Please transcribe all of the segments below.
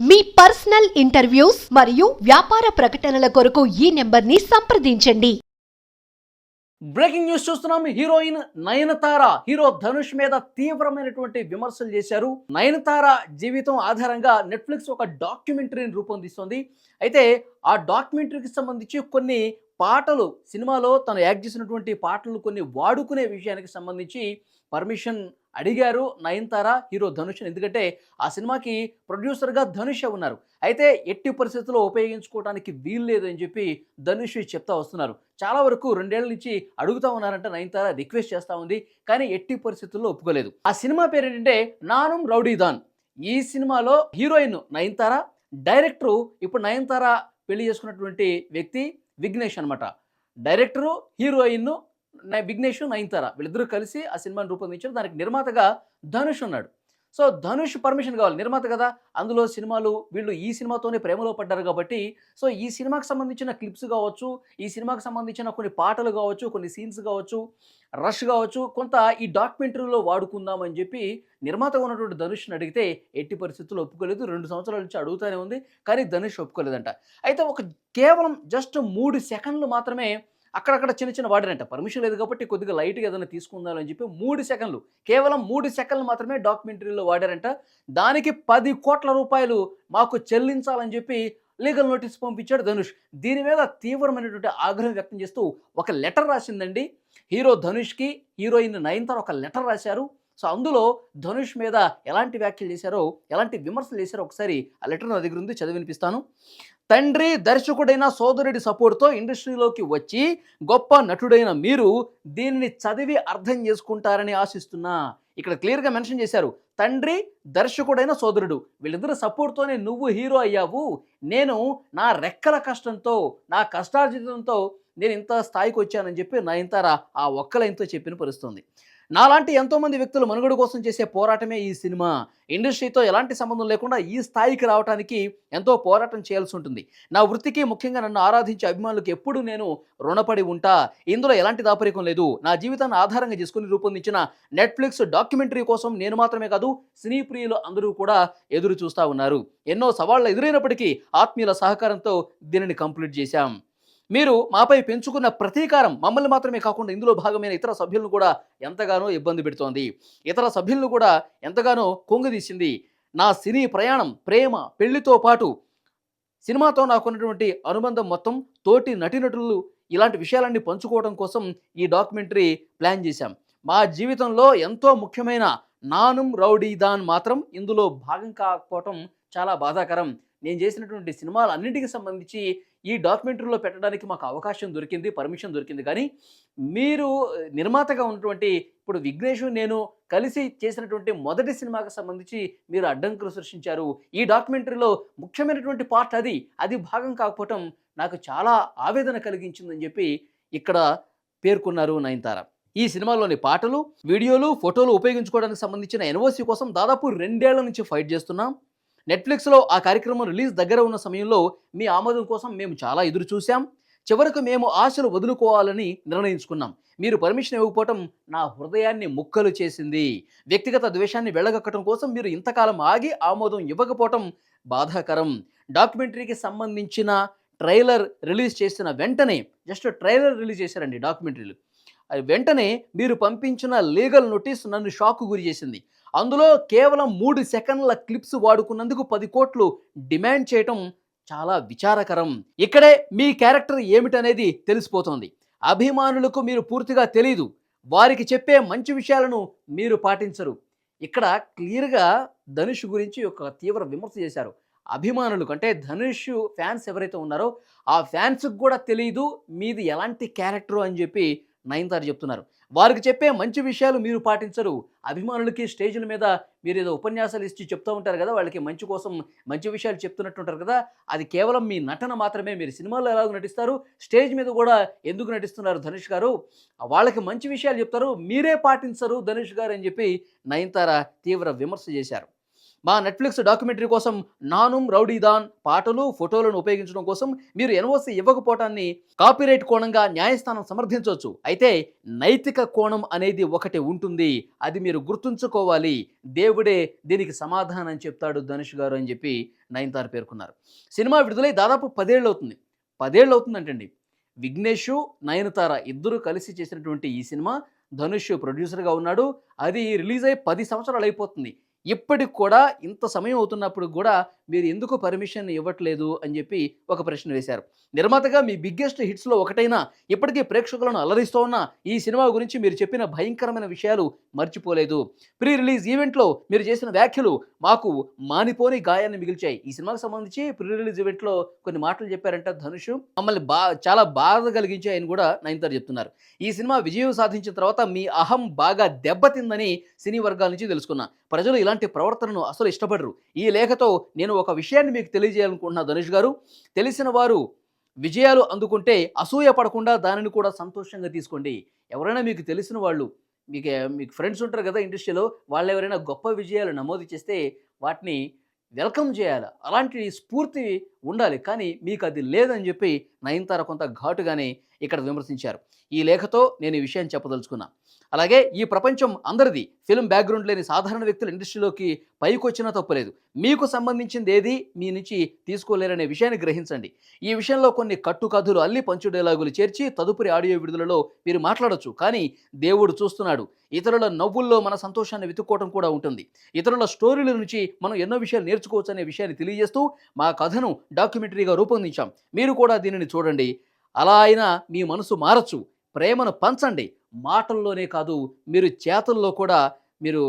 మీ personal interviews మరియు వ్యాపార ప్రకటనల కొరకు ఈ నెంబర్ని సంప్రదించండి. బ్రేకింగ్ న్యూస్ చూస్తున్నాం. హీరోయిన్ నయనతార హీరో ధనుష్ మీద తీవ్రమైనటువంటి విమర్శలు చేశారు. నయనతార జీవితం ఆధారంగా నెట్ఫ్లిక్స్ ఒక డాక్యుమెంటరీని రూపొందిస్తోంది. అయితే ఆ డాక్యుమెంటరీకి సంబంధించి కొన్ని పాటలు, సినిమాలో తను యాక్ట్ చేసినటువంటి పాటలు కొన్ని వాడుకునే విషయానికి సంబంధించి పర్మిషన్ అడిగారు నయనతార హీరో ధనుష్. ఎందుకంటే ఆ సినిమాకి ప్రొడ్యూసర్గా ధనుష్ ఉన్నారు. అయితే ఎట్టి పరిస్థితుల్లో ఉపయోగించుకోవడానికి వీలు లేదు అని చెప్పి ధనుష్ చెప్తా వస్తున్నారు. చాలా వరకు 2 ఏళ్ల నుంచి అడుగుతా ఉన్నారంట, నయనతార రిక్వెస్ట్ చేస్తూ ఉంది, కానీ ఎట్టి పరిస్థితుల్లో ఒప్పుకోలేదు. ఆ సినిమా పేరు ఏంటంటే నానుం రౌడీదాన్. ఈ సినిమాలో హీరోయిన్ నయనతార, డైరెక్టరు ఇప్పుడు నయనతార పెళ్లి చేసుకున్నటువంటి వ్యక్తి విఘ్నేష్ అనమాట. డైరెక్టరు, హీరోయిన్ విఘ్నేష్, నయనతార వీళ్ళిద్దరూ కలిసి ఆ సినిమాని రూపొందించారు. దానికి నిర్మాతగా ధనుష్ ఉన్నాడు. సో ధనుష్ పర్మిషన్ కావాలి, నిర్మాత కదా. అందులో సినిమాలు వీళ్ళు ఈ సినిమాతోనే ప్రేమలో పడ్డారు కాబట్టి సో ఈ సినిమాకి సంబంధించిన క్లిప్స్ కావచ్చు, ఈ సినిమాకి సంబంధించిన కొన్ని పాటలు కావచ్చు, కొన్ని సీన్స్ కావచ్చు, రష్ కావచ్చు, కొంత ఈ డాక్యుమెంటరీలో వాడుకుందామని చెప్పి నిర్మాతగా ఉన్నటువంటి ధనుష్ని అడిగితే ఎట్టి పరిస్థితుల్లో ఒప్పుకోలేదు. 2 సంవత్సరాల నుంచి అడుగుతూనే ఉంది, కానీ ధనుష్ ఒప్పుకోలేదంట. అయితే కేవలం జస్ట్ 3 సెకండ్లు మాత్రమే అక్కడక్కడ చిన్న చిన్న వాడారంట. పర్మిషన్ లేదు కాబట్టి కొద్దిగా లైట్గా ఏదైనా తీసుకుందామని చెప్పి 3 సెకండ్లు, కేవలం 3 సెకండ్లు మాత్రమే డాక్యుమెంటరీలో వాడారంట. దానికి 10 కోట్ల రూపాయలు మాకు చెల్లించాలని చెప్పి లీగల్ నోటీస్ పంపించాడు ధనుష్. దీని మీద తీవ్రమైనటువంటి ఆగ్రహం వ్యక్తం చేస్తూ ఒక లెటర్ రాసిందండి హీరో ధనుష్కి. హీరోయిన్ నయనతార ఒక లెటర్ రాశారు. సో అందులో ధనుష్ మీద ఎలాంటి వ్యాఖ్యలు చేశారో, ఎలాంటి విమర్శలు చేశారో ఒకసారి ఆ లెటర్ నా దగ్గర ఉంది, చదివి వినిపిస్తాను. తండ్రి, దర్శకుడైన సోదరుడి సపోర్ట్తో ఇండస్ట్రీలోకి వచ్చి గొప్ప నటుడైన మీరు దీనిని చదివి అర్థం చేసుకుంటారని ఆశిస్తున్నా. ఇక్కడ క్లియర్గా మెన్షన్ చేశారు, తండ్రి, దర్శకుడైన సోదరుడు వీళ్ళిద్దరు సపోర్ట్తోనే నువ్వు హీరో అయ్యావు. నేను నా రెక్కల కష్టంతో, నా కష్టార్జితంతో నేను ఇంత స్థాయికి వచ్చానని చెప్పి నయనతార ఆ ఒక్క లైన్తో చెప్పిన పరిస్థితుంది. నాలాంటి ఎంతోమంది వ్యక్తులు మనుగడ కోసం చేసే పోరాటమే ఈ సినిమా. ఇండస్ట్రీతో ఎలాంటి సంబంధం లేకుండా ఈ స్థాయికి రావడానికి ఎంతో పోరాటం చేయాల్సి ఉంటుంది. నా వృత్తికి, ముఖ్యంగా నన్ను ఆరాధించే అభిమానులకు ఎప్పుడూ నేను రుణపడి ఉంటా. ఇందులో ఎలాంటి దాపరికం లేదు. నా జీవితాన్ని ఆధారంగా చేసుకుని రూపొందించిన నెట్ఫ్లిక్స్ డాక్యుమెంటరీ కోసం నేను మాత్రమే కాదు, సినీ ప్రియులు అందరూ కూడా ఎదురు చూస్తూ ఉన్నారు. ఎన్నో సవాళ్లు ఎదురైనప్పటికీ ఆత్మీయుల సహకారంతో దీనిని కంప్లీట్ చేశాం. మీరు మాపై పెంచుకున్న ప్రతీకారం మమ్మల్ని మాత్రమే కాకుండా ఇందులో భాగమైన ఇతర సభ్యులను కూడా ఎంతగానో ఇబ్బంది పెడుతోంది. ఇతర సభ్యులను కూడా ఎంతగానో కొంగదీసింది. నా సినీ ప్రయాణం, ప్రేమ, పెళ్లితో పాటు సినిమాతో నాకున్నటువంటి అనుబంధం మొత్తం, తోటి నటీనటులు ఇలాంటి విషయాలన్నీ పంచుకోవడం కోసం ఈ డాక్యుమెంటరీ ప్లాన్ చేశాం. మా జీవితంలో ఎంతో ముఖ్యమైన నానుం రౌడీదాన్ మాత్రం ఇందులో భాగం కాకపోవటం చాలా బాధాకరం. నేను చేసినటువంటి సినిమాలు అన్నింటికి సంబంధించి ఈ డాక్యుమెంటరీలో పెట్టడానికి మాకు అవకాశం దొరికింది, పర్మిషన్ దొరికింది, కానీ మీరు నిర్మాతగా ఉన్నటువంటి ఇప్పుడు విఘ్నేష్, నేను కలిసి చేసినటువంటి మొదటి సినిమాకి సంబంధించి మీరు అడ్డంకులు సృష్టించారు. ఈ డాక్యుమెంటరీలో ముఖ్యమైనటువంటి పార్ట్ అది భాగం కాకపోవటం నాకు చాలా ఆవేదన కలిగించిందని చెప్పి ఇక్కడ పేర్కొన్నారు నయనతార. ఈ సినిమాలోని పాటలు, వీడియోలు, ఫోటోలు ఉపయోగించుకోవడానికి సంబంధించిన ఎన్ఓసి కోసం దాదాపు 2 ఏళ్ల నుంచి ఫైట్ చేస్తున్నాం. నెట్ఫ్లిక్స్లో ఆ కార్యక్రమం రిలీజ్ దగ్గర ఉన్న సమయంలో మీ ఆమోదం కోసం మేము చాలా ఎదురు చూసాం. చివరకు మేము ఆశలు వదులుకోవాలని నిర్ణయించుకున్నాం. మీరు పర్మిషన్ ఇవ్వకపోవటం నా హృదయాన్ని ముక్కలు చేసింది. వ్యక్తిగత ద్వేషాన్ని వెళ్ళగక్కడం కోసం మీరు ఇంతకాలం ఆగి ఆమోదం ఇవ్వకపోవటం బాధాకరం. డాక్యుమెంటరీకి సంబంధించిన ట్రైలర్ రిలీజ్ చేసిన వెంటనే, జస్ట్ ట్రైలర్ రిలీజ్ చేశారండి డాక్యుమెంటరీలు, అది వెంటనే మీరు పంపించిన లీగల్ నోటీస్ నన్ను షాక్ గురి చేసింది. అందులో కేవలం 3 సెకండ్ల క్లిప్స్ వాడుకున్నందుకు 10 కోట్లు డిమాండ్ చేయటం చాలా విచారకరం. ఇక్కడే మీ క్యారెక్టర్ ఏమిటనేది తెలిసిపోతుంది. అభిమానులకు మీరు పూర్తిగా తెలీదు. వారికి చెప్పే మంచి విషయాలను మీరు పాటించరు. ఇక్కడ క్లియర్గా ధనుష్ గురించి ఒక తీవ్ర విమర్శ చేశారు. అభిమానులకు అంటే ధనుష్ ఫ్యాన్స్ ఎవరైతే ఉన్నారో ఆ ఫ్యాన్స్కి కూడా తెలియదు మీది ఎలాంటి క్యారెక్టర్ అని చెప్పి నయనతార చెప్తున్నారు. వారికి చెప్పే మంచి విషయాలు మీరు పాటించరు. అభిమానులకి స్టేజ్ల మీద మీరు ఏదో ఉపన్యాసాలు ఇచ్చి చెప్తూ ఉంటారు కదా, వాళ్ళకి మంచి కోసం మంచి విషయాలు చెప్తున్నట్టుంటారు కదా, అది కేవలం మీ నటన మాత్రమే. మీరు సినిమాల్లో ఎలాగో నటిస్తారు, స్టేజ్ మీద కూడా ఎందుకు నటిస్తున్నారు ధనుష్ గారు, వాళ్ళకి మంచి విషయాలు చెప్తారు, మీరే పాటించరు ధనుష్ గారు అని చెప్పి నయనతార తీవ్ర విమర్శ చేశారు. మా నెట్ఫ్లిక్స్ డాక్యుమెంటరీ కోసం నానుం రౌడీదాన్ పాటలు ఫోటోలను ఉపయోగించడం కోసం మీరు ఎన్ఓసి ఇవ్వకపోవటాన్ని కాపీరైట్ కోణంగా న్యాయస్థానం సమర్థించవచ్చు. అయితే నైతిక కోణం అనేది ఒకటి ఉంటుంది, అది మీరు గుర్తుంచుకోవాలి. దేవుడే దీనికి సమాధానం చెప్తాడు ధనుష్ గారు అని చెప్పి నయనతార పేర్కొన్నారు. సినిమా విడుదలై దాదాపు 10 ఏళ్ళు అవుతుంది. 10 ఏళ్ళు అవుతుందంటండి. విఘ్నేష్, నయనతార ఇద్దరు కలిసి చేసినటువంటి ఈ సినిమా ధనుష్ ప్రొడ్యూసర్గా ఉన్నాడు. అది రిలీజ్ అయ్యి 10 సంవత్సరాలు అయిపోతుంది. ఇప్పటికి కూడా ఇంత సమయం అవుతున్నప్పుడు కూడా మీరు ఎందుకు పర్మిషన్ ఇవ్వట్లేదు అని చెప్పి ఒక ప్రశ్న వేశారు. నిర్మాతగా మీ బిగ్గెస్ట్ హిట్స్లో ఒకటైన ఇప్పటికీ ప్రేక్షకులను అలరిస్తూ ఉన్న ఈ సినిమా గురించి మీరు చెప్పిన భయంకరమైన విషయాలు మర్చిపోలేదు. ప్రీ రిలీజ్ ఈవెంట్లో మీరు చేసిన వ్యాఖ్యలు మాకు మానిపోని గాయాన్ని మిగిల్చాయి. ఈ సినిమాకు సంబంధించి ప్రీ రిలీజ్ ఈవెంట్లో కొన్ని మాటలు చెప్పారంట ధనుష్, మమ్మల్ని చాలా బాధ కలిగించాయని కూడా నయనతార చెప్తున్నారు. ఈ సినిమా విజయం సాధించిన తర్వాత మీ అహం బాగా దెబ్బతిందని సినీ వర్గాల నుంచి తెలుసుకున్నా. ప్రజలు ఇలాంటి ప్రవర్తనను అసలు ఇష్టపడరు. ఈ లేఖతో నేను ఒక విషయాన్ని మీకు తెలియజేయాలనుకుంటున్నా ధనుష్ గారు. తెలిసిన వారు విజయాలు అందుకుంటే అసూయ పడకుండా దానిని కూడా సంతోషంగా తీసుకోండి. ఎవరైనా మీకు తెలిసిన వాళ్ళు, మీకు ఫ్రెండ్స్ ఉంటారు కదా ఇండస్ట్రీలో, వాళ్ళు ఎవరైనా గొప్ప విజయాలు నమోదు చేస్తే వాటిని వెల్కమ్ చేయాలి. అలాంటి స్ఫూర్తి ఉండాలి. కానీ మీకు అది లేదని చెప్పి నయనతార కొంత ఘాటుగానే ఇక్కడ విమర్శించారు. ఈ లేఖతో నేను ఈ విషయాన్ని చెప్పదలుచుకున్నా. అలాగే ఈ ప్రపంచం అందరిది. ఫిల్మ్ బ్యాక్గ్రౌండ్ లేని సాధారణ వ్యక్తులు ఇండస్ట్రీలోకి పైకొచ్చినా తప్పులేదు. మీకు సంబంధించింది ఏది మీ నుంచి తీసుకోలేరనే విషయాన్ని గ్రహించండి. ఈ విషయంలో కొన్ని కట్టుకథలు అల్లి పంచు డైలాగులు చేర్చి తదుపరి ఆడియో విడుదలలో మీరు మాట్లాడొచ్చు. కానీ దేవుడు చూస్తున్నాడు. ఇతరుల నవ్వుల్లో మన సంతోషాన్ని వెతుక్కోవడం కూడా ఉంటుంది. ఇతరుల స్టోరీల నుంచి మనం ఎన్నో విషయాలు నేర్చుకోవచ్చు అనే విషయాన్ని తెలియజేస్తూ మా కథను డాక్యుమెంటరీగా రూపొందించాం. మీరు కూడా దీనిని చూడండి. అలా అయినా మీ మనసు మారచ్చు. ప్రేమను పంచండి. మాటల్లోనే కాదు, మీరు చేతల్లో కూడా మీరు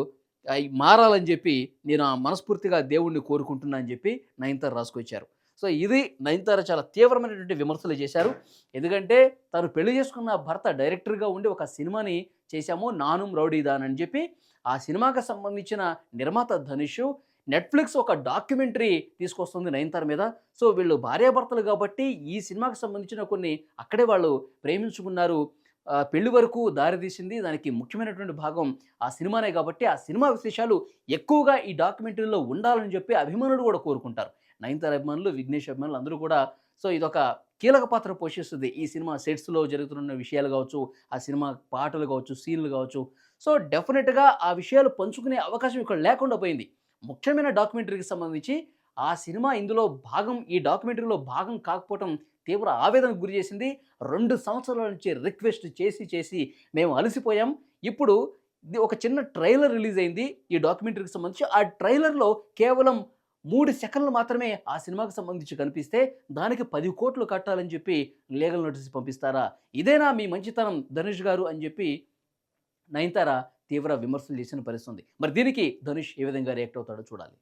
మారాలని చెప్పి నేను మనస్ఫూర్తిగా దేవుణ్ణి కోరుకుంటున్నా అని చెప్పి నయనతార రాసుకొచ్చారు. సో ఇది నయనతార చాలా తీవ్రమైనటువంటి విమర్శలు చేశారు. ఎందుకంటే తను పెళ్లి చేసుకున్న భర్త డైరెక్టర్గా ఉండి ఒక సినిమాని చేశాము నానుం రౌడీదాన్ అని చెప్పి, ఆ సినిమాకి సంబంధించిన నిర్మాత ధనుష్ నెట్ఫ్లిక్స్ ఒక డాక్యుమెంటరీ తీసుకొస్తుంది నయనతార మీద. సో వీళ్ళు భార్యాభర్తలు కాబట్టి ఈ సినిమాకి సంబంధించిన కొన్ని అక్కడే వాళ్ళు ప్రేమించుకున్నారు, పెళ్లి వరకు దారితీసింది. దానికి ముఖ్యమైనటువంటి భాగం ఆ సినిమానే కాబట్టి ఆ సినిమా విశేషాలు ఎక్కువగా ఈ డాక్యుమెంటరీలో ఉండాలని చెప్పి అభిమానులు కూడా కోరుకుంటారు. నయనతార అభిమానులు, విఘ్నేష్ అభిమానులు అందరూ కూడా. సో ఇదొక కీలక పాత్ర పోషిస్తుంది ఈ సినిమా సెట్స్లో జరుగుతున్న విషయాలు కావచ్చు, ఆ సినిమా పాటలు కావచ్చు, సీన్లు కావచ్చు. సో డెఫినెట్గా ఆ విషయాలు పంచుకునే అవకాశం ఇక్కడ లేకుండా పోయింది. ముఖ్యమైన డాక్యుమెంటరీకి సంబంధించి ఆ సినిమా ఇందులో భాగం, ఈ డాక్యుమెంటరీలో భాగం కాకపోవటం తీవ్ర ఆవేదనకు గురి చేసింది. 2 సంవత్సరాల నుంచి రిక్వెస్ట్ చేసి మేము అలసిపోయాం. ఇప్పుడు ఒక చిన్న ట్రైలర్ రిలీజ్ అయింది ఈ డాక్యుమెంటరీకి సంబంధించి. ఆ ట్రైలర్లో కేవలం 3 సెకన్లు మాత్రమే ఆ సినిమాకి సంబంధించి కనిపిస్తే దానికి 10 కోట్లు కట్టాలని చెప్పి లీగల్ నోటీస్ పంపిస్తారా? ఇదేనా మీ మంచితనం ధనుష్ గారు అని చెప్పి నయనతార తీవ్ర విమర్శలు చేసిన పరిస్థితి ఉంది. మరి దీనికి ధనుష్ ఏ విధంగా రియాక్ట్ అవుతాడో చూడాలి.